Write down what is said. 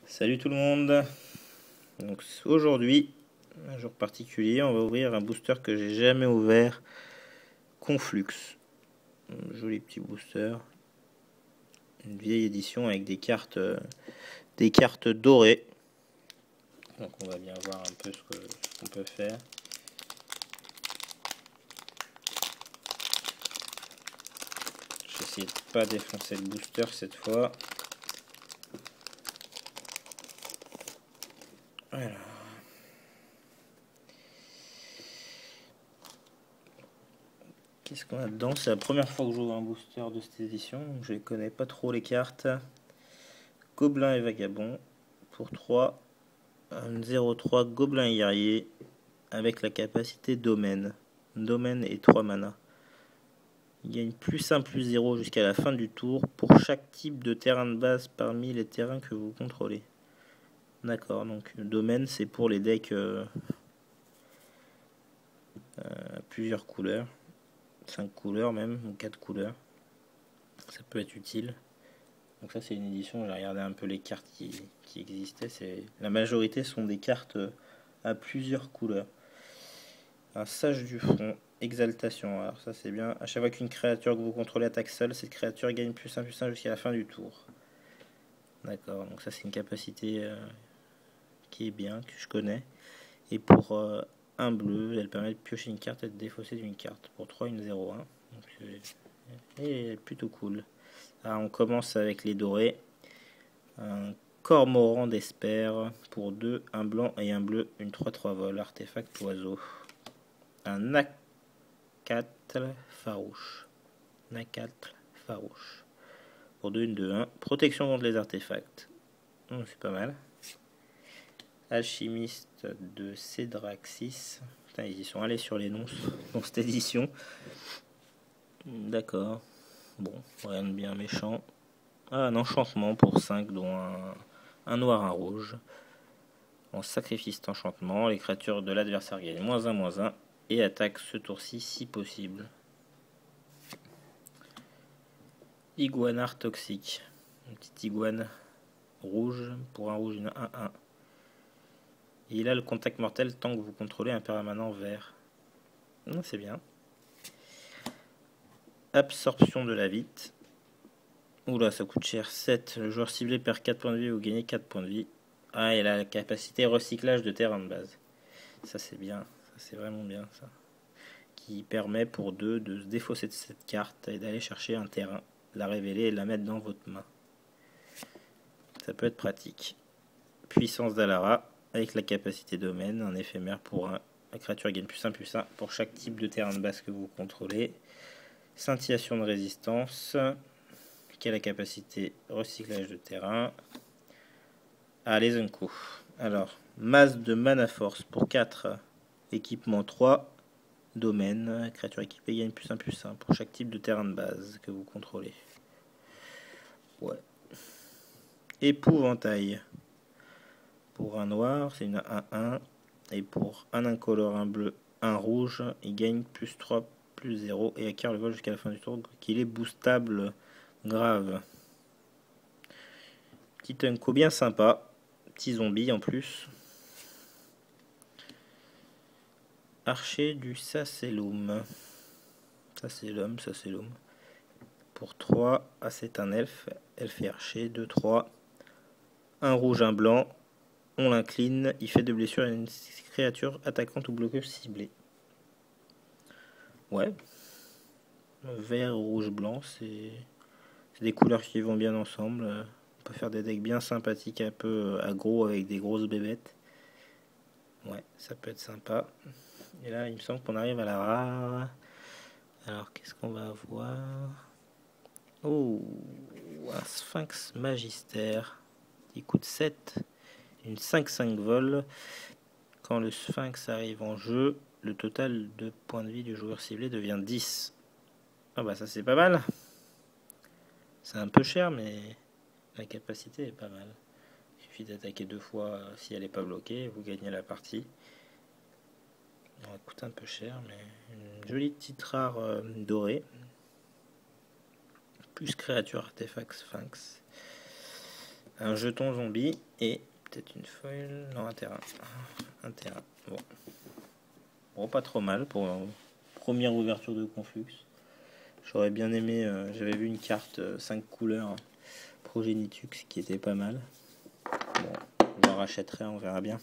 Salut tout le monde. Donc aujourd'hui, un jour particulier, on va ouvrir un booster que j'ai jamais ouvert, Conflux. Un joli petit booster, une vieille édition avec des cartes dorées. Donc on va bien voir un peu ce qu'on peut faire. Je vais essayer de pas défoncer le booster cette fois. Voilà. Qu'est-ce qu'on a dedans? C'est la première fois que j'ouvre un booster de cette édition, donc je ne connais pas trop les cartes. Gobelin et Vagabond pour 3. Un 0-3 Gobelin guerrier avec la capacité Domaine. Domaine et 3 mana. Il gagne +1/+0 jusqu'à la fin du tour pour chaque type de terrain de base parmi les terrains que vous contrôlez. D'accord, donc Domaine c'est pour les decks plusieurs couleurs. 5 couleurs même, ou 4 couleurs. Ça peut être utile. Donc ça c'est une édition, j'ai regardé un peu les cartes qui existaient. La majorité sont des cartes à plusieurs couleurs. Un sage du front, exaltation, alors ça c'est bien. À chaque fois qu'une créature que vous contrôlez attaque seule, cette créature gagne +1/+1 jusqu'à la fin du tour. D'accord, donc ça c'est une capacité qui est bien, que je connais. Et pour un bleu, elle permet de piocher une carte et de défausser d'une carte. Pour 3, une 0-1. Donc elle est plutôt cool. Alors on commence avec les dorés. Un cormoran d'Esper pour 2, un blanc et un bleu, une 3-3 vol, artefact oiseau. Un Nacatl farouche. Nacatl farouche. Pour 2, une 2-1. Protection contre les artefacts. C'est pas mal. Alchimiste de Cédraxis. Putain, ils y sont allés sur les noms dans cette édition. D'accord. Bon, rien de bien méchant. Ah, un enchantement pour 5, dont un noir, un rouge. On sacrifie cet enchantement. Les créatures de l'adversaire gagnent -1/-1 et attaquent ce tour-ci si possible. Iguanar toxique. Une petite iguane rouge pour un rouge, une 1-1. Et il a le contact mortel tant que vous contrôlez un permanent vert. C'est bien. Absorption de la vite. Oula, ça coûte cher. 7. Le joueur ciblé perd 4 points de vie ou gagne 4 points de vie. Ah, il a la capacité recyclage de terrain de base. Ça c'est bien. Ça c'est vraiment bien ça. Qui permet pour 2 de se défausser de cette carte et d'aller chercher un terrain, la révéler et la mettre dans votre main. Ça peut être pratique. Puissance d'Alara avec la capacité domaine, un éphémère pour la créature gagne +1/+1 pour chaque type de terrain de base que vous contrôlez. Scintillation de résistance qui a la capacité recyclage de terrain. Les Unco. Alors, masse de mana force pour 4, équipement 3, domaine, créature équipée gagne +1/+1 pour chaque type de terrain de base que vous contrôlez. Ouais. Épouvantail. Pour un noir, c'est une 1-1. Et pour un incolore, un bleu, un rouge, il gagne +3/+0 et acquiert le vol jusqu'à la fin du tour, qu'il est boostable grave. Petit unco bien sympa. Petit zombie en plus. Archer du Sacellum. Sacellum. Pour 3, c'est un elfe. Elfe et archer, 2-3. Un rouge, un blanc. On l'incline. Il fait 2 blessures à une créature attaquante ou bloqueuse ciblée. Ouais. Vert, rouge, blanc, c'est des couleurs qui vont bien ensemble. On peut faire des decks bien sympathiques, un peu aggro avec des grosses bébêtes. Ouais, ça peut être sympa. Et là, il me semble qu'on arrive à la rare. Alors, qu'est-ce qu'on va avoir? Oh, un Sphinx Magistère. Il coûte 7. Une 5-5 vol. Quand le Sphinx arrive en jeu, le total de points de vie du joueur ciblé devient 10. Ah bah ça c'est pas mal. C'est un peu cher, mais la capacité est pas mal. Il suffit d'attaquer 2 fois si elle n'est pas bloquée, vous gagnez la partie. Elle coûte un peu cher, mais une jolie petite rare dorée. Plus créature artefact Sphinx. un jeton zombie et peut-être une foil. Non, un terrain. Un terrain. Bon, pas trop mal pour une première ouverture de Conflux. J'aurais bien aimé, j'avais vu une carte 5 couleurs Progenitux qui était pas mal. Bon, je la rachèterai, on verra bien.